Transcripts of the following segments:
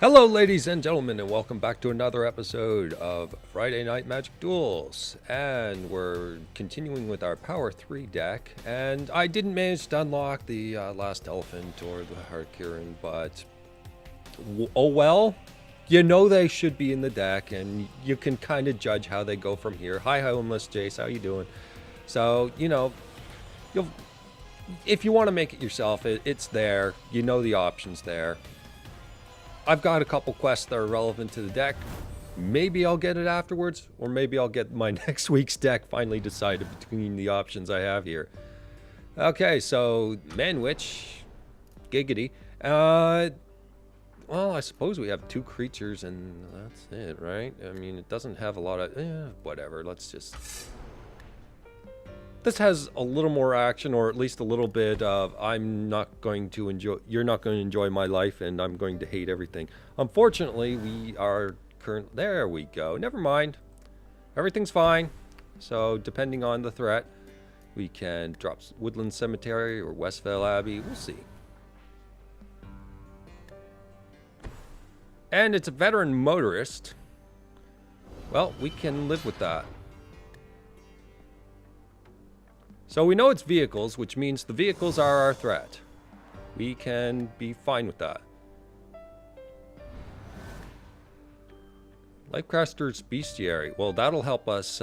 Hello ladies and gentlemen, and welcome back to another episode of Friday Night Magic Duels. And we're continuing with our Power 3 deck, and I didn't manage to unlock the last elephant or the Harkirin, but oh well. You know they should be in the deck, and you can kind of judge how they go from here. Hi Homeless Jace, how you doing? So, you know, if you want to make it yourself, it's there. You know the options there. I've got a couple quests that are relevant to the deck. Maybe I'll get it afterwards, or maybe I'll get my next week's deck finally decided between the options I have here. Okay, so Manwich, Giggity. Well, I suppose we have two creatures and that's it, right? I mean, it doesn't have a lot of... whatever, let's just... This has a little more action, or at least a little bit of I'm not going to enjoy, you're not going to enjoy my life, and I'm going to hate everything. Unfortunately, we are there we go. Never mind. Everything's fine. So, depending on the threat, we can drop Woodland Cemetery or Westvale Abbey. We'll see. And it's a veteran motorist. Well, we can live with that. So we know it's vehicles, which means the vehicles are our threat. We can be fine with that. Lifecrafters Bestiary. Well, that'll help us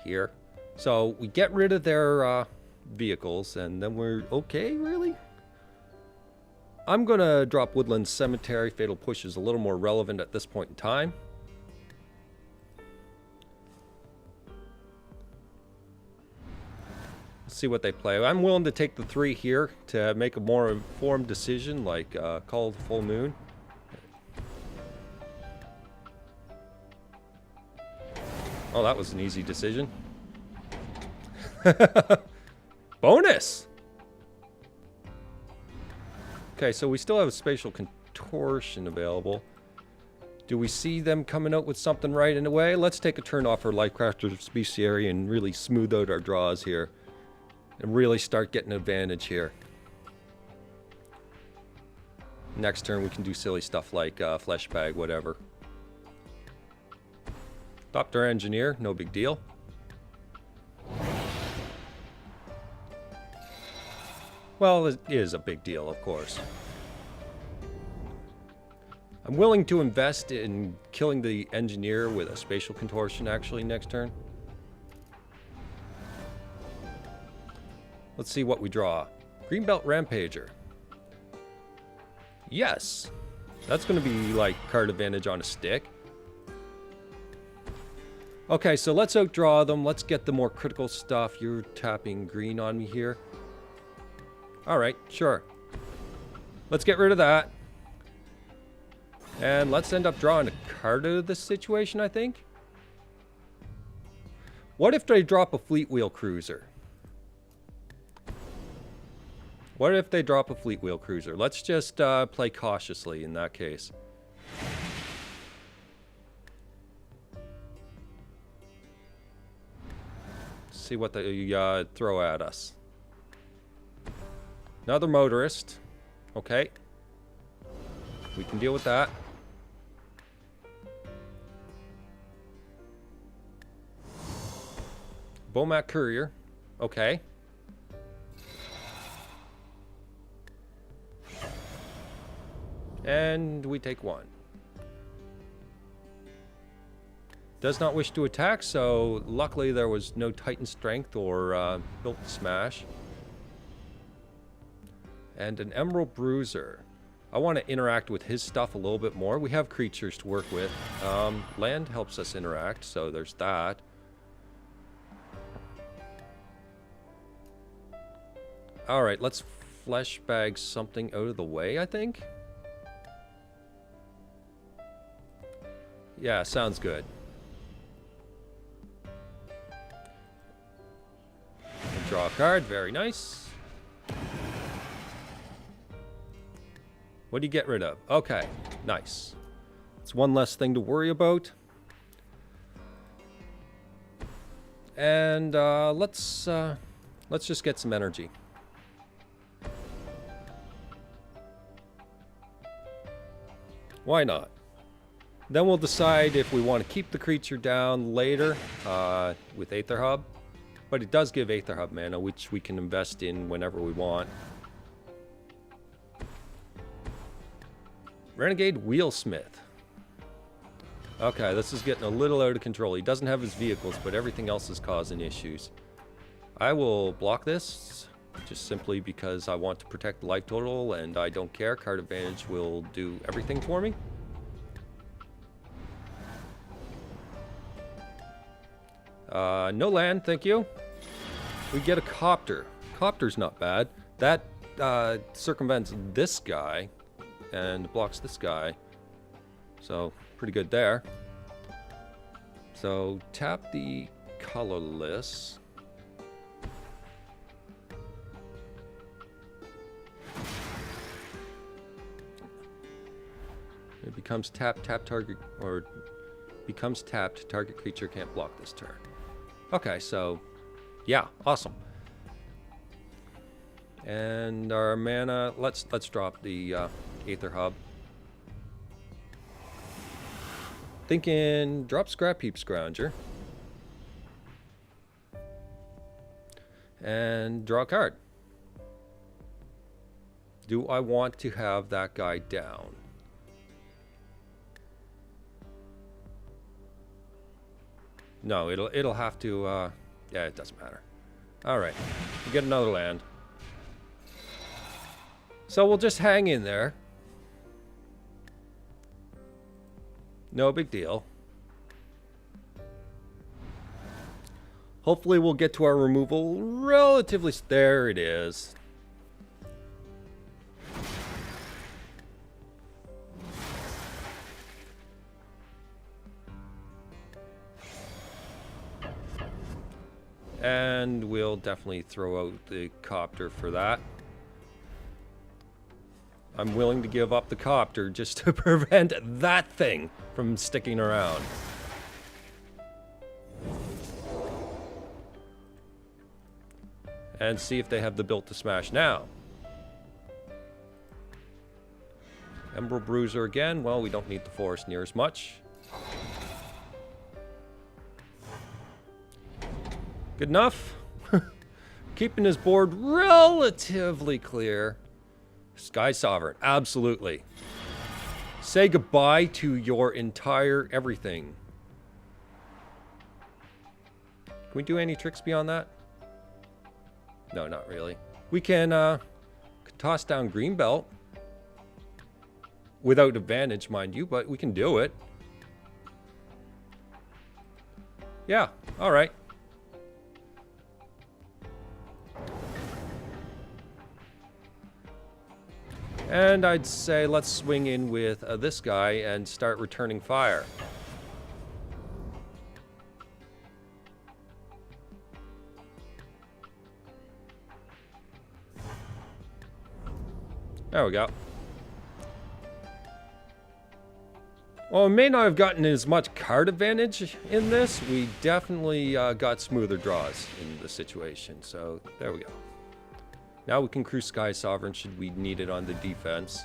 here. So we get rid of their vehicles, and then we're okay, really? I'm going to drop Woodland Cemetery. Fatal Push is a little more relevant at this point in time. See what they play. I'm willing to take the 3 here to make a more informed decision, like call the full moon. Oh, that was an easy decision. Bonus! Okay, so we still have a Spatial Contortion available. Do we see them coming out with something right in a way? Let's take a turn off our Lifecrafters Bestiary and really smooth out our draws here. And really start getting advantage here. Next turn we can do silly stuff like Flesh Bag, whatever. Dr. Engineer, no big deal. Well, it is a big deal, of course. I'm willing to invest in killing the Engineer with a Spatial Contortion actually next turn. Let's see what we draw. Greenbelt Rampager. Yes. That's going to be like card advantage on a stick. Okay, so let's outdraw them. Let's get the more critical stuff. You're tapping green on me here. Alright, sure. Let's get rid of that. And let's end up drawing a card out of this situation, I think. What if they drop a Fleet Wheel Cruiser? What if they drop a Fleet Wheel Cruiser? Let's just play cautiously in that case. See what they throw at us. Another motorist. Okay. We can deal with that. Bomat Courier. Okay. And we take 1. Does not wish to attack, so luckily there was no Titan Strength or Built to Smash. And an Emerald Bruiser. I want to interact with his stuff a little bit more. We have creatures to work with. Land helps us interact, so there's that. Alright, let's Flesh Bag something out of the way, I think. Yeah, sounds good. And draw a card, very nice. What do you get rid of? Okay, nice. It's one less thing to worry about. And let's just get some energy. Why not? Then we'll decide if we want to keep the creature down later with Aether Hub. But it does give Aether Hub mana, which we can invest in whenever we want. Renegade Wheelsmith. Okay, this is getting a little out of control. He doesn't have his vehicles, but everything else is causing issues. I will block this, just simply because I want to protect the life total, and I don't care. Card advantage will do everything for me. No land, thank you. We get a copter. Copter's not bad. That circumvents this guy and blocks this guy. So, pretty good there. So, tap the colorless. It becomes tap target, or becomes tapped, target creature can't block this turn. Okay, so yeah, awesome. And our mana, let's drop the Aether Hub. Thinking drop Scrap Heap Scrounger. And draw a card. Do I want to have that guy down? No, it'll have to, yeah, it doesn't matter. Alright, we get another land. So we'll just hang in there. No big deal. Hopefully we'll get to our removal relatively... There it is. And we'll definitely throw out the copter for that. I'm willing to give up the copter just to prevent that thing from sticking around. And see if they have the built to smash now. Emerald Bruiser again. Well, we don't need the forest near as much. Good enough. Keeping his board relatively clear. Sky Sovereign, absolutely. Say goodbye to your entire everything. Can we do any tricks beyond that? No, not really. We can toss down Greenbelt. Without advantage, mind you, but we can do it. Yeah, alright. And I'd say let's swing in with this guy and start returning fire. There we go. Well, we may not have gotten as much card advantage in this. We definitely got smoother draws in the situation. So there we go. Now we can cruise Sky Sovereign should we need it on the defense.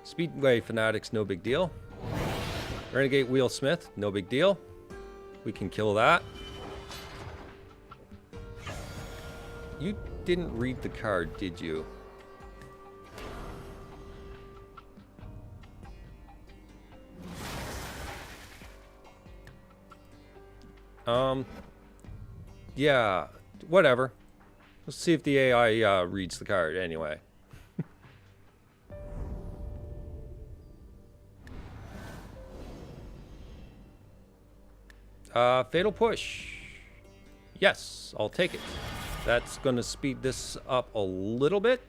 Speedway Fanatics, no big deal. Renegade Wheelsmith, no big deal. We can kill that. You didn't read the card, did you? Yeah, whatever. Let's see if the AI reads the card anyway. Fatal Push. Yes, I'll take it. That's going to speed this up a little bit.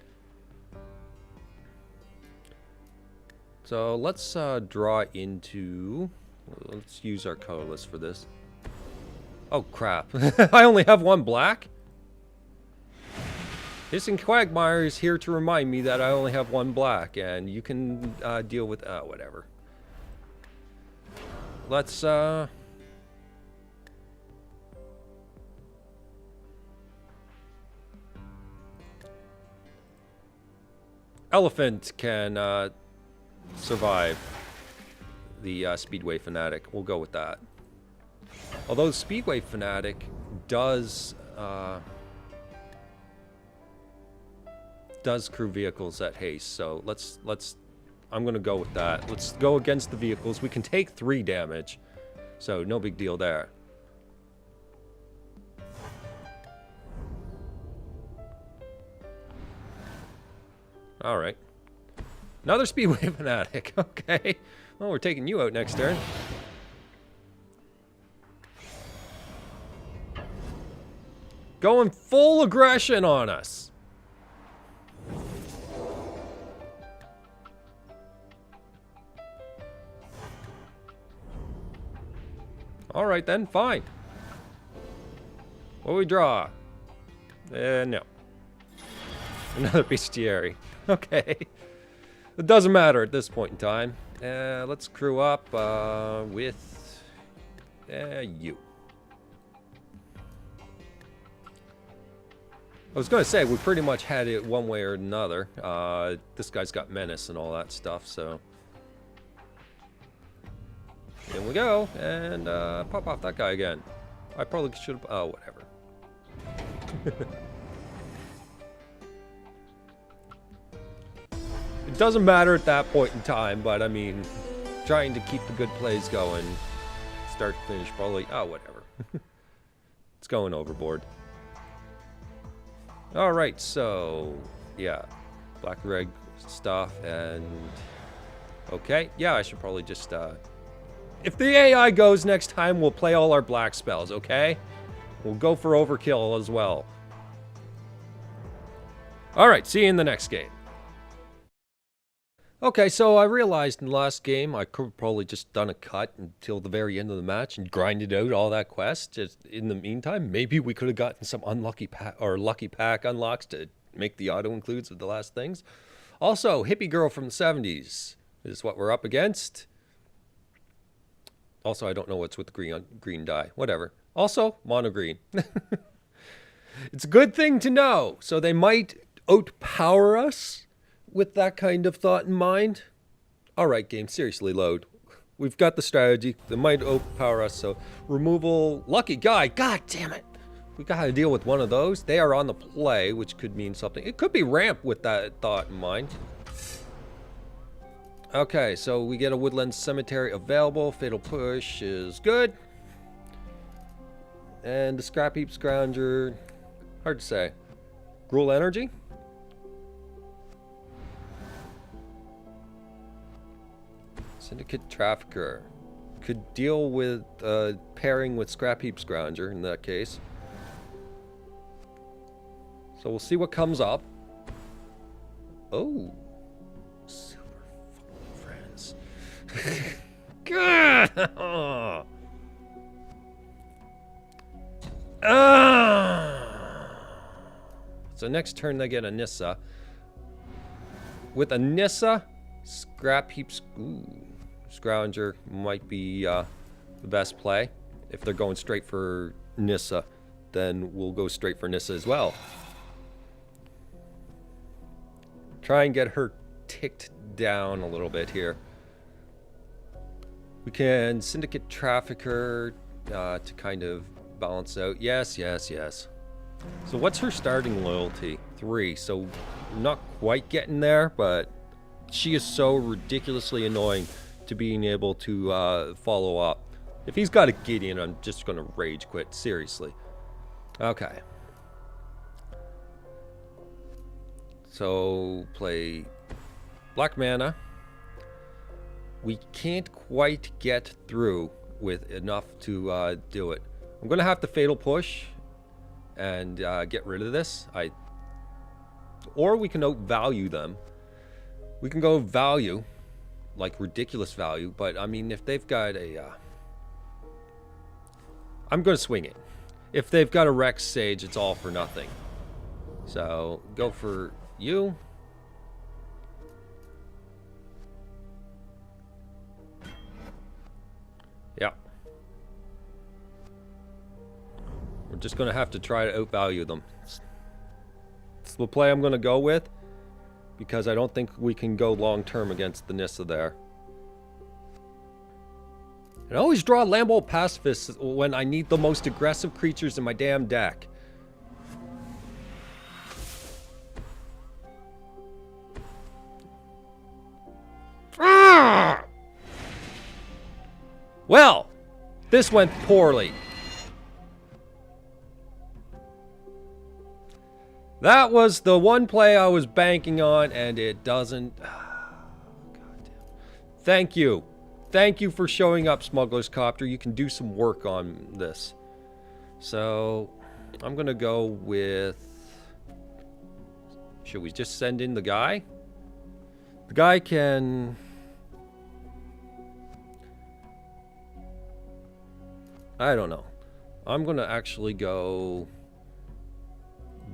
So let's draw into... Let's use our colorless for this. Oh, crap. I only have one black? Hissing Quagmire is here to remind me that I only have one black, and you can deal with... whatever. Let's... Elephant can survive the Speedway Fanatic. We'll go with that. Although Speedway Fanatic does crew vehicles at haste, so let's I'm gonna go with that. Let's go against the vehicles. We can take 3 damage, so no big deal there. All right, another Speedway Fanatic. Okay, well, we're taking you out next turn. Going full aggression on us. All right then, fine. What do we draw? No. Another bestiary. Okay. It doesn't matter at this point in time. Let's crew up with you. I was going to say, we pretty much had it one way or another. This guy's got menace and all that stuff, so... in we go, and pop off that guy again. I probably should have... oh, whatever. It doesn't matter at that point in time, but I mean, trying to keep the good plays going. Start to finish, probably... oh, whatever. It's going overboard. Alright, so... yeah. Black red stuff, and... okay, yeah, I should probably just... if the AI goes next time, we'll play all our black spells, okay? We'll go for overkill as well. Alright, see you in the next game. Okay, so I realized in the last game I could have probably just done a cut until the very end of the match and grinded out all that quest. Just in the meantime, maybe we could have gotten some unlucky pack or lucky pack unlocks to make the auto includes of the last things. Also, hippie girl from the 70s is what we're up against. Also, I don't know what's with the green dye. Whatever. Also, mono green. It's a good thing to know. So they might outpower us with that kind of thought in mind. All right, game, seriously, load. We've got the strategy. They might overpower us, so removal. Lucky guy. God damn it. We got to deal with one of those. They are on the play, which could mean something. It could be ramp with that thought in mind. Okay, so we get a Woodland Cemetery available. Fatal Push is good. And the Scrap Heap Scrounger, hard to say. Gruel Energy. Syndicate Trafficker. Could deal with pairing with Scrap Heap Scrounger in that case. So we'll see what comes up. Oh. God! So next turn they get a Nissa. With a Nissa, Scrap Heaps... ooh, Scrounger might be the best play. If they're going straight for Nissa, then we'll go straight for Nissa as well. Try and get her ticked down a little bit here. We can Syndicate Trafficker to kind of balance out. Yes, yes, yes. So what's her starting loyalty? 3. So we're not quite getting there, but she is so ridiculously annoying to being able to follow up. If he's got a Gideon, I'm just going to rage quit. Seriously. Okay. So play Black Mana. We can't quite get through with enough to do it. I'm going to have to Fatal Push and get rid of this. Or we can outvalue them. We can go value, like ridiculous value, but I mean, if they've got a... I'm going to swing it. If they've got a Rex Sage, it's all for nothing. So, go for you. Yeah. We're just going to have to try to outvalue them. It's the play I'm going to go with. because I don't think we can go long term against the Nissa there. And I always draw Lambo Pacifist when I need the most aggressive creatures in my damn deck. Well, this went poorly. That was the one play I was banking on, and it doesn't. Goddamn. Thank you. Thank you for showing up, Smuggler's Copter. You can do some work on this. So, I'm going to go with... Should we just send in the guy? The guy can... I don't know. I'm going to actually go...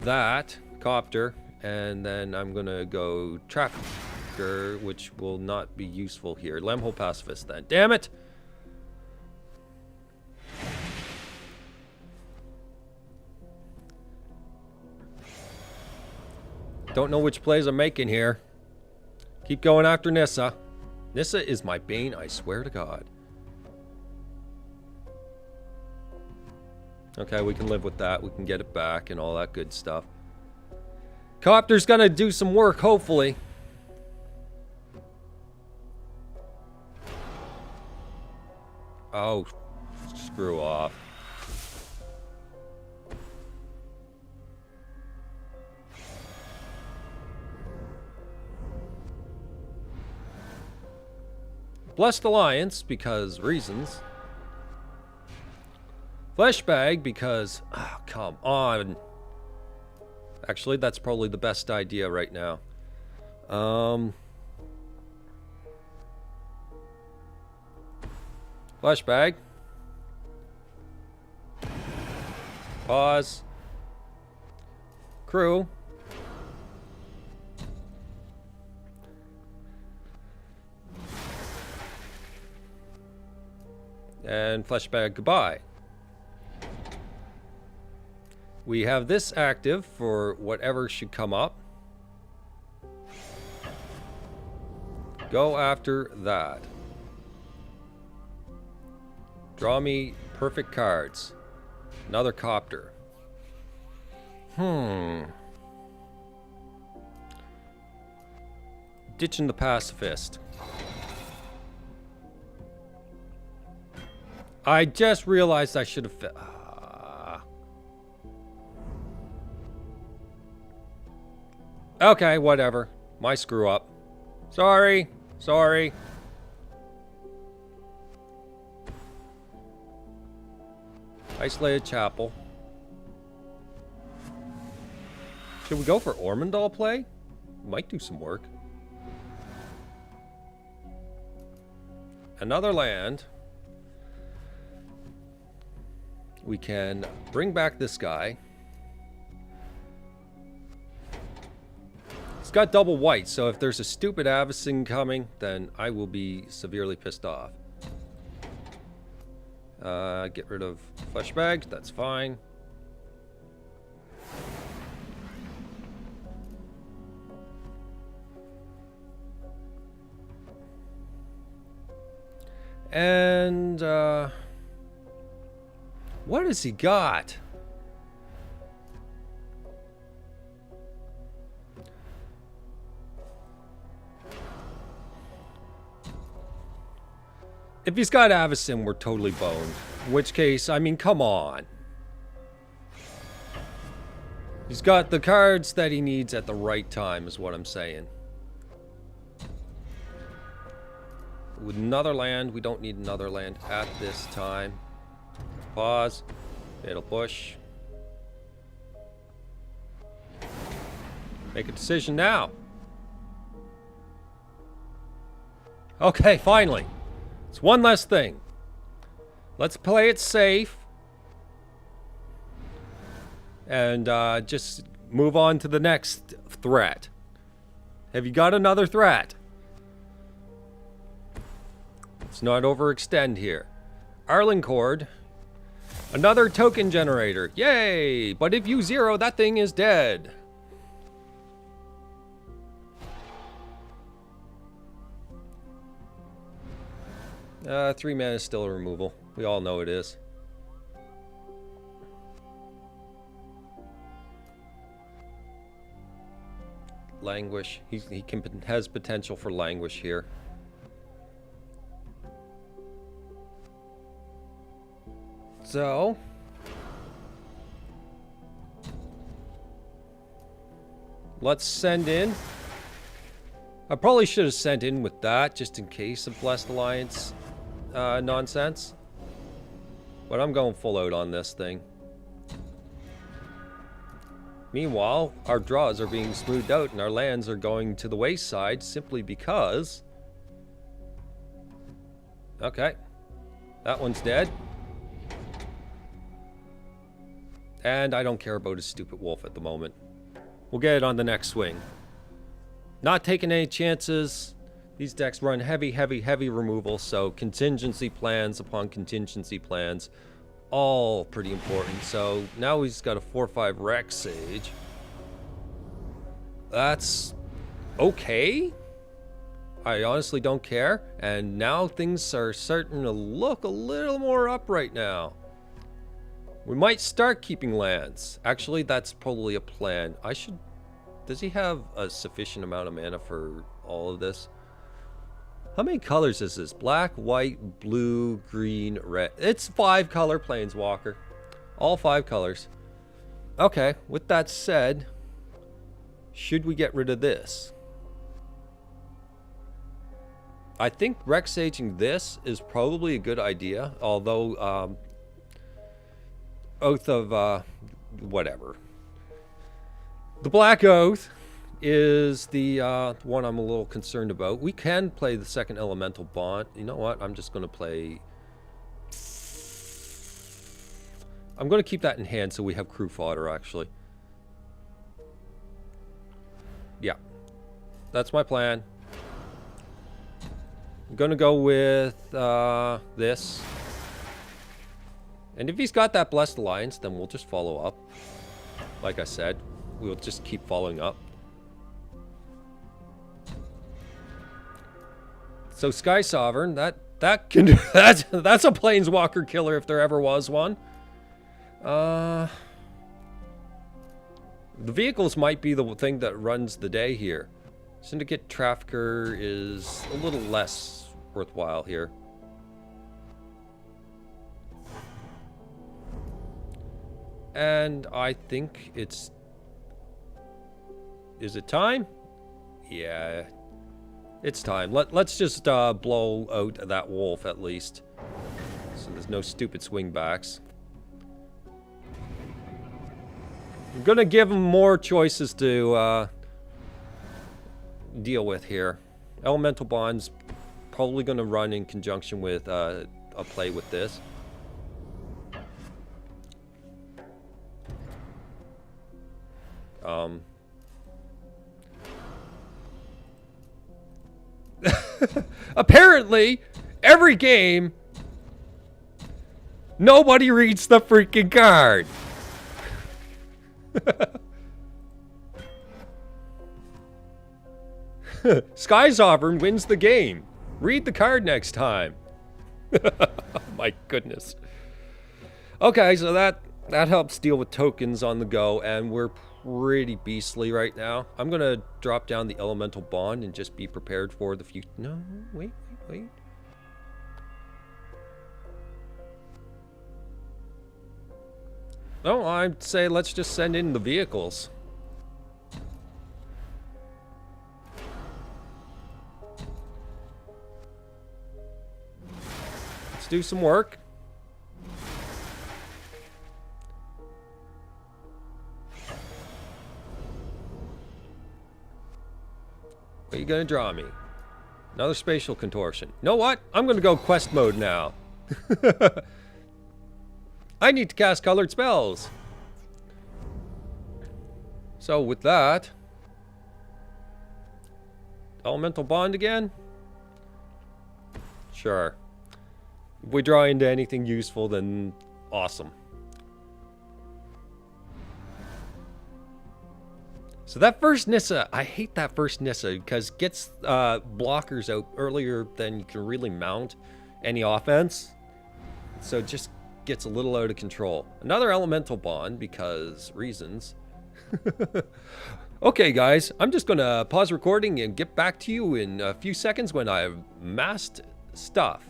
that, Copter, and then I'm going to go Tracker, which will not be useful here. Lemhole Pacifist then. Damn it! Don't know which plays I'm making here. Keep going after Nissa. Nissa is my bane, I swear to God. Okay, we can live with that. We can get it back and all that good stuff. Copter's gonna do some work, hopefully. Oh, screw off. Blessed Alliance, because reasons. Fleshbag, because... Oh, come on. Actually, that's probably the best idea right now. Fleshbag. Pause. Crew. And Fleshbag, goodbye. We have this active for whatever should come up. Go after that. Draw me perfect cards. Another Copter. Ditching the Pacifist. I just realized I should have... Okay, whatever. My screw up. Sorry. Sorry. Isolated Chapel. Should we go for Ormondal play? Might do some work. Another land. We can bring back this guy. He's got double white, so if there's a stupid Avacyn coming, then I will be severely pissed off. Get rid of Fleshbag, that's fine. And, what has he got? If he's got Avacyn, we're totally boned. In which case, I mean, come on. He's got the cards that he needs at the right time, is what I'm saying. With another land, we don't need another land at this time. Pause. Fatal push. Make a decision now. Okay, finally. It's one less thing. Let's play it safe. And just move on to the next threat. Have you got another threat? Let's not overextend here. Arlencord. Another token generator. Yay! But if you zero, that thing is dead. 3 mana is still a removal. We all know it is. Languish. He has potential for languish here. So let's send in. I probably should have sent in with that just in case of Blessed Alliance nonsense. But I'm going full out on this thing. Meanwhile, our draws are being smoothed out and our lands are going to the wayside simply because... Okay. That one's dead. And I don't care about his stupid wolf at the moment. We'll get it on the next swing. Not taking any chances. These decks run heavy removal, so contingency plans upon contingency plans. All pretty important. So now he's got a 4/5 Rex Sage. That's okay. I honestly don't care. And now things are starting to look a little more upright now. We might start keeping lands. Actually, that's probably a plan. I should... Does he have a sufficient amount of mana for all of this? How many colors is this? Black, white, blue, green, red. It's 5 color Planeswalker. All 5 colors. Okay, with that said, should we get rid of this? I think Rex Saging this is probably a good idea, although Oath of whatever. The Black Oath is the one I'm a little concerned about. We can play the second Elemental Bond. You know what? I'm just going to play... I'm going to keep that in hand so we have crew fodder, actually. Yeah. That's my plan. I'm going to go with this. And if he's got that Blessed Alliance, then we'll just follow up. Like I said, we'll just keep following up. So Sky Sovereign, that's a Planeswalker killer if there ever was one. The vehicles might be the thing that runs the day here. Syndicate Trafficker is a little less worthwhile here. And I think it's... Is it time? Yeah. It's time. Let's just blow out that wolf at least. So there's no stupid swingbacks. I'm gonna give him more choices to deal with here. Elemental Bond's probably gonna run in conjunction with a play with this. Apparently, every game, nobody reads the freaking card. Sky Sovereign wins the game. Read the card next time. My goodness. Okay, so that helps deal with tokens on the go, and we're pretty beastly right now. I'm gonna drop down the Elemental Bond and just be prepared for the future. No, wait. No, I'd say let's just send in the vehicles. Let's do some work. What are you gonna draw me? Another spatial contortion. You know what? I'm gonna go quest mode now. I need to cast colored spells. So with that, Elemental Bond again? Sure. If we draw into anything useful, then awesome. So that first Nissa, I hate that first Nissa because it gets blockers out earlier than you can really mount. any offense. So it just gets a little out of control. Another elemental bond because reasons. Okay, guys, I'm just gonna pause recording and get back to you in a few seconds when I've massed stuff.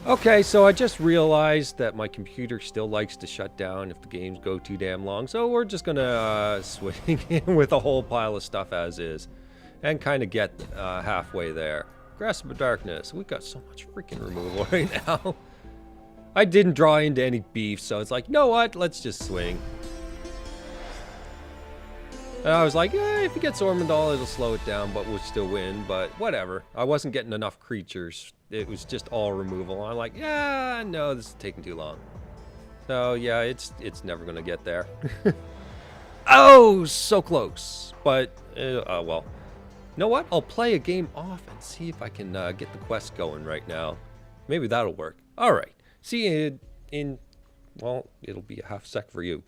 Okay, so I just realized that my computer still likes to shut down if the games go too damn long, so we're just gonna swing in with a whole pile of stuff as is, and kind of get halfway there. Grasp of Darkness, we've got so much freaking removal right now. I didn't draw into any beef, so it's like, you know what, let's just swing. And I was like, if he gets Ormondal, it'll slow it down, but we'll still win, but whatever. I wasn't getting enough creatures. It was just all removal. I'm like, yeah, no, this is taking too long. So yeah, it's never gonna get there. Oh, so close. But, well. You know what? I'll play a game off and see if I can get the quest going right now. Maybe that'll work. All right. See you in, well, it'll be a half sec for you.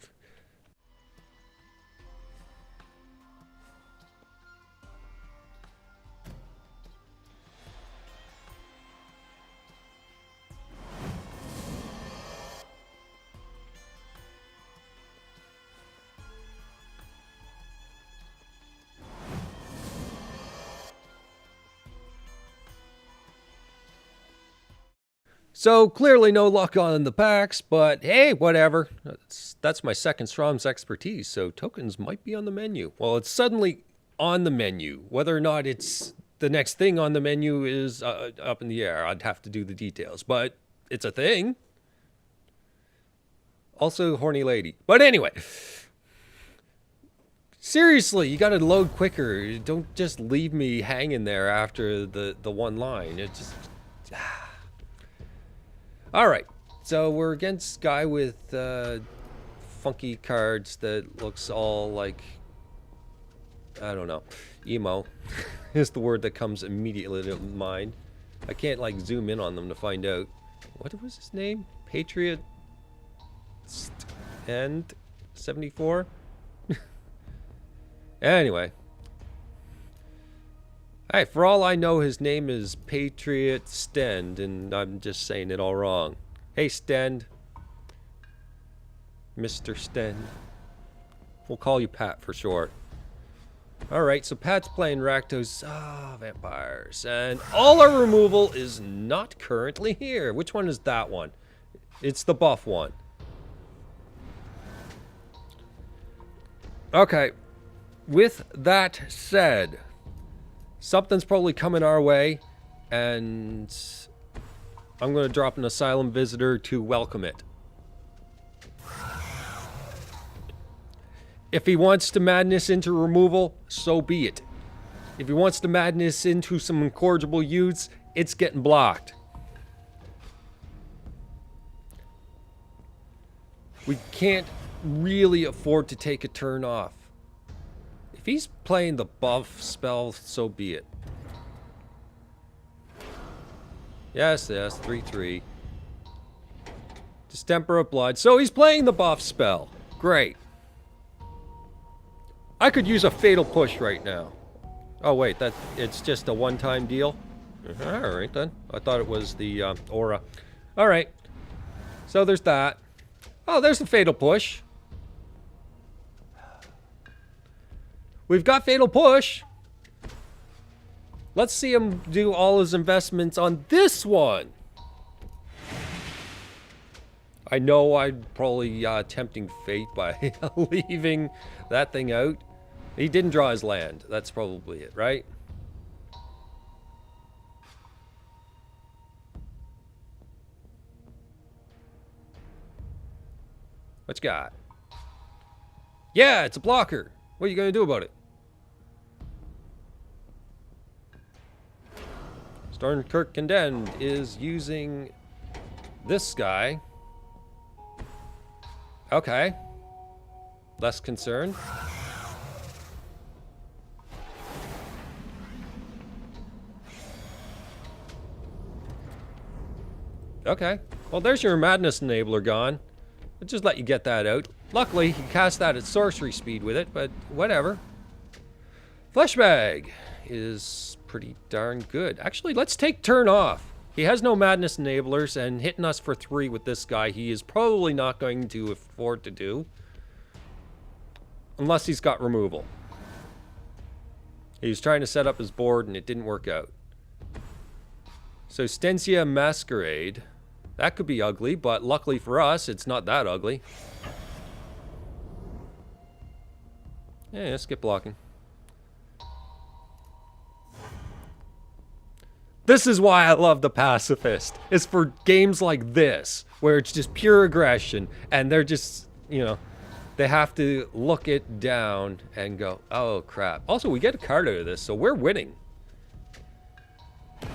So clearly no luck on the packs, but hey, whatever. That's my second Strom's expertise, so tokens might be on the menu. Well, it's suddenly on the menu. Whether or not it's the next thing on the menu is up in the air. I'd have to do the details, but it's a thing. Also, horny lady. But anyway. Seriously, you gotta load quicker. Don't just leave me hanging there after the one line. It just... Alright, so we're against guy with funky cards that looks all like, I don't know, emo is the word that comes immediately to mind. I can't like zoom in on them to find out. What was his name? Patriot and 74? Anyway. Hey, for all I know, his name is Patriot Stend, and I'm just saying it all wrong. Hey, Stend. Mr. Stend. We'll call you Pat for short. Alright, so Pat's playing Rakdos Vampires, and all our removal is not currently here. Which one is that one? It's the buff one. Okay, with that said... something's probably coming our way, and I'm going to drop an Asylum Visitor to welcome it. If he wants to madness into removal, so be it. If he wants to madness into some incorrigible youths, it's getting blocked. We can't really afford to take a turn off. If he's playing the buff spell, so be it. Yes, 3/3. Distemper of Blood. So he's playing the buff spell. Great. I could use a Fatal Push right now. Oh wait, it's just a one-time deal? Alright then. I thought it was the aura. Alright. So there's that. Oh, there's the Fatal Push. We've got Fatal Push. Let's see him do all his investments on this one. I know I'm probably tempting fate by leaving that thing out. He didn't draw his land. That's probably it, right? What you got? Yeah, it's a blocker. What are you going to do about it? Stormkirk Condemned is using this guy. Okay. Less concerned. Okay. Well, there's your Madness Enabler gone. I'll just let you get that out. Luckily, he cast that at sorcery speed with it, but whatever. Fleshbag is pretty darn good. Actually, let's take turn off. He has no Madness Enablers, and hitting us for 3 with this guy, he is probably not going to afford to do. Unless he's got removal. He was trying to set up his board, and it didn't work out. So Stencia Masquerade. That could be ugly, but luckily for us, it's not that ugly. Yeah, skip blocking. This is why I love the Pacifist. It's for games like this, where it's just pure aggression, and they're just, you know, they have to look it down and go, oh crap. Also, we get a card out of this, so we're winning.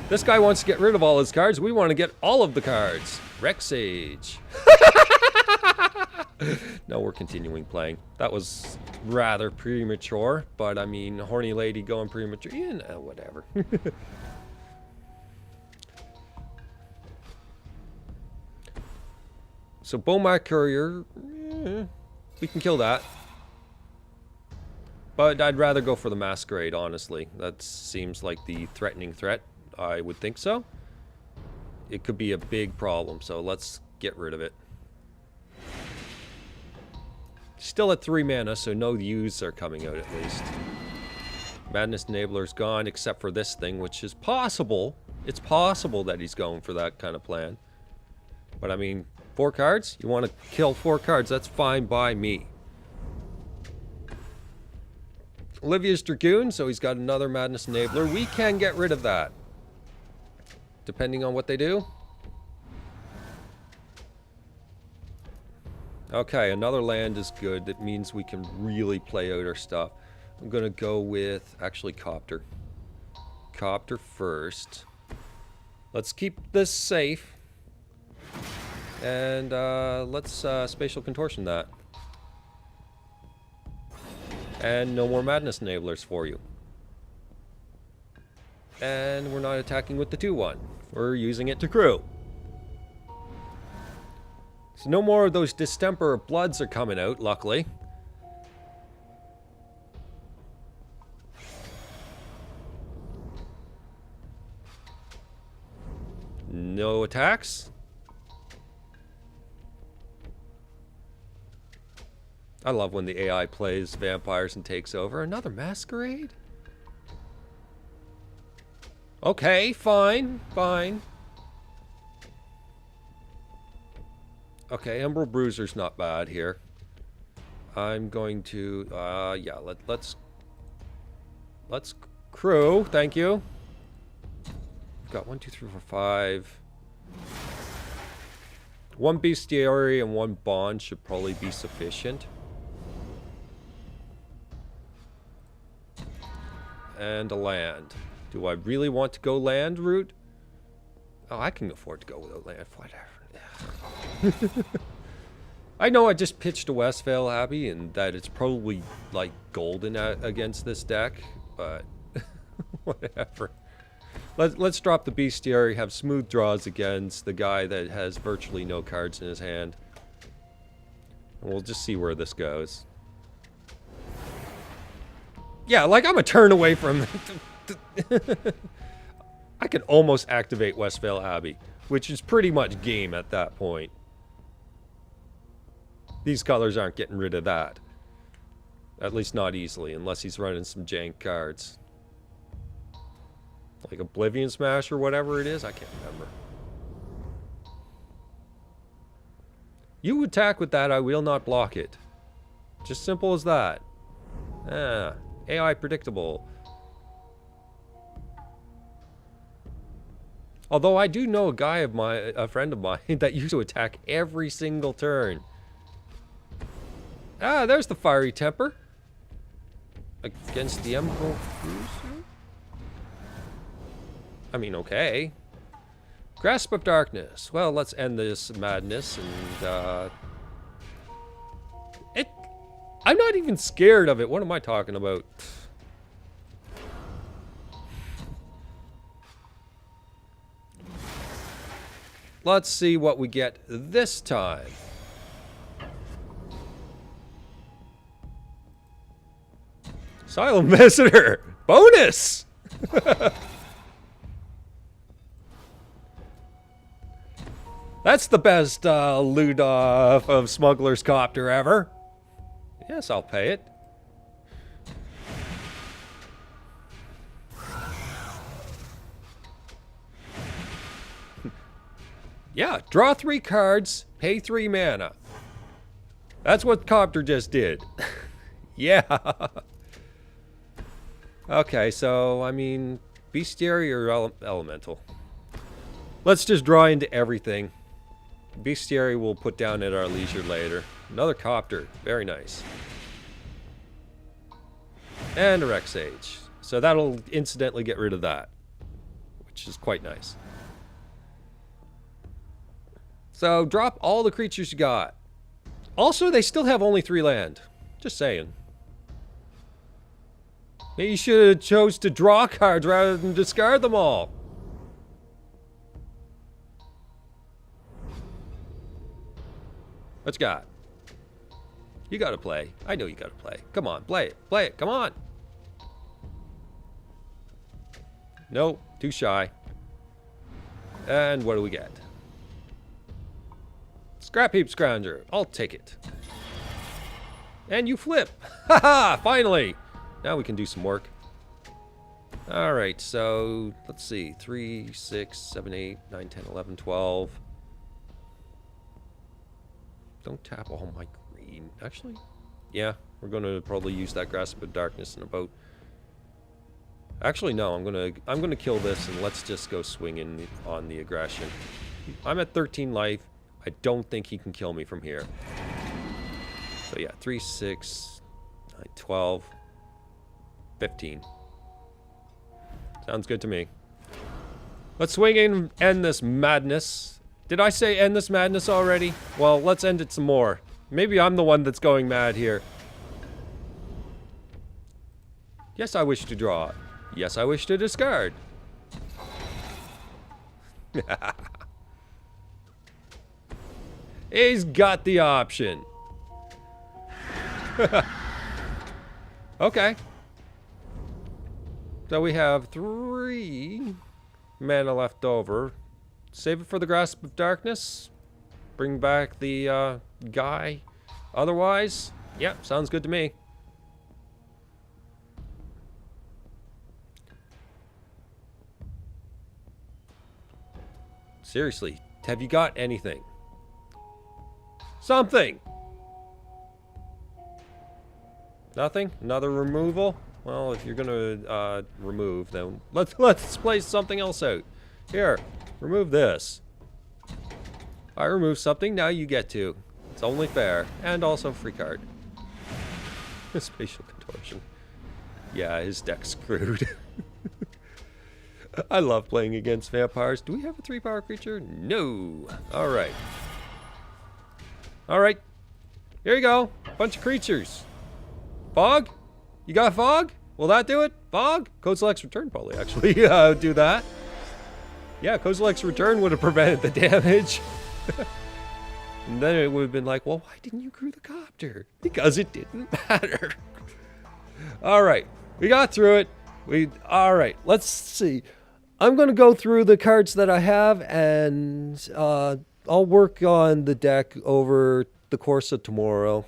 This guy wants to get rid of all his cards. We want to get all of the cards. Rexage. No, we're continuing playing. That was rather premature, but I mean, horny lady going premature. Yeah, no, whatever. So Bowmark Courier, we can kill that. But I'd rather go for the Masquerade, honestly. That seems like the threatening threat. I would think so. It could be a big problem, so let's get rid of it. Still at 3 mana, so no U's are coming out at least. Madness Enabler's gone, except for this thing, which is possible. It's possible that he's going for that kind of plan. But I mean, 4 cards? You want to kill 4 cards, that's fine by me. Olivia's Dragoon, so he's got another Madness Enabler. We can get rid of that. Depending on what they do. Okay, another land is good. That means we can really play out our stuff. I'm going to go with, actually, Copter. Copter first. Let's keep this safe. And let's Spatial Contortion that. And no more Madness Enablers for you. And we're not attacking with the 2-1. We're using it to crew. So no more of those Distemper Bloods are coming out, luckily. No attacks. I love when the AI plays vampires and takes over. Another Masquerade? Okay, fine, fine. Okay, Emerald Bruiser's not bad here. I'm going to, yeah, let's crew, thank you. We've got 1, 2, 3, 4, 5. 1 Bestiary and 1 Bond should probably be sufficient. And a land. Do I really want to go land route? Oh, I can afford to go without land. Whatever. I know I just pitched a Westvale Abbey and that it's probably like golden against this deck, but whatever. Let's drop the Bestiary, have smooth draws against the guy that has virtually no cards in his hand. And we'll just see where this goes. Yeah, like I'm a turn away from... I could almost activate Westvale Abbey, which is pretty much game at that point. These colors aren't getting rid of that. At least not easily, unless he's running some jank cards. Like Oblivion Smash or whatever it is, I can't remember. You attack with that, I will not block it. Just simple as that. Ah, AI predictable. Although I do know a friend of mine, that used to attack every single turn. Ah, there's the Fiery Temper. Against the Emerald Cruiser? I mean, okay. Grasp of Darkness. Well, let's end this madness and, I'm not even scared of it. What am I talking about? Let's see what we get this time. Asylum Visitor! Bonus! That's the best loot off of Smuggler's Copter ever. Yes, I'll pay it. Yeah, draw 3 cards, pay 3 mana. That's what Copter just did. Yeah. Okay, so, I mean, Bestiary or Elemental? Let's just draw into everything. Bestiary we'll put down at our leisure later. Another Copter. Very nice. And a Rex Sage. So that'll incidentally get rid of that, which is quite nice. So drop all the creatures you got. Also, they still have only 3 land. Just saying. Maybe you should have chose to draw cards rather than discard them all. What you got? You gotta play. I know you gotta play. Come on, play it. Play it. Come on. Nope, too shy. And what do we get? Scrap Heap Scrounger. I'll take it. And you flip. Haha, finally. Now we can do some work. Alright, so let's see. 3, 6, 7, 8, 9, 10, 11, 12. Don't tap all my green. Actually, yeah, we're going to probably use that Grasp of Darkness in about... Actually, no, I'm gonna kill this and let's just go swinging on the aggression. I'm at 13 life. I don't think he can kill me from here. So yeah, 3, 6, 9, 12, 15. Sounds good to me. Let's swing in and end this madness. Did I say end this madness already? Well, let's end it some more. Maybe I'm the one that's going mad here. Yes, I wish to draw. Yes, I wish to discard. He's got the option. Okay. So we have 3 mana left over. Save it for the Grasp of Darkness. Bring back the guy. Otherwise, yeah, sounds good to me. Seriously, have you got anything? Something! Nothing? Another removal? Well, if you're gonna remove, then let's play something else out. Here, remove this. I remove something, now you get to. It's only fair. And also free card. Spatial Contortion. Yeah, his deck's screwed. I love playing against vampires. Do we have a 3-power creature? No. Alright. Alright. Here you go. Bunch of creatures. Fog? You got Fog? Will that do it? Fog? Code Select's Return probably actually do that. Yeah, Code Select's Return would have prevented the damage. And then it would have been like, well, why didn't you crew the Copter? Because it didn't matter. Alright. We got through it. Alright, let's see. I'm going to go through the cards that I have, and I'll work on the deck over the course of tomorrow.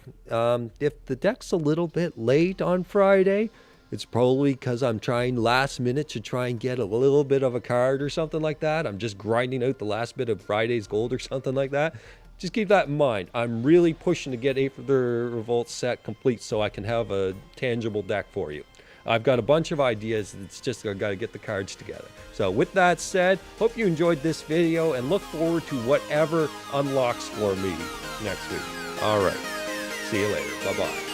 If the deck's a little bit late on Friday, it's probably because I'm trying last minute to try and get a little bit of a card or something like that. I'm just grinding out the last bit of Friday's gold or something like that. Just keep that in mind. I'm really pushing to get Aether Revolt set complete so I can have a tangible deck for you. I've got a bunch of ideas. It's just I've got to get the cards together. So with that said, hope you enjoyed this video and look forward to whatever unlocks for me next week. All right. See you later. Bye-bye.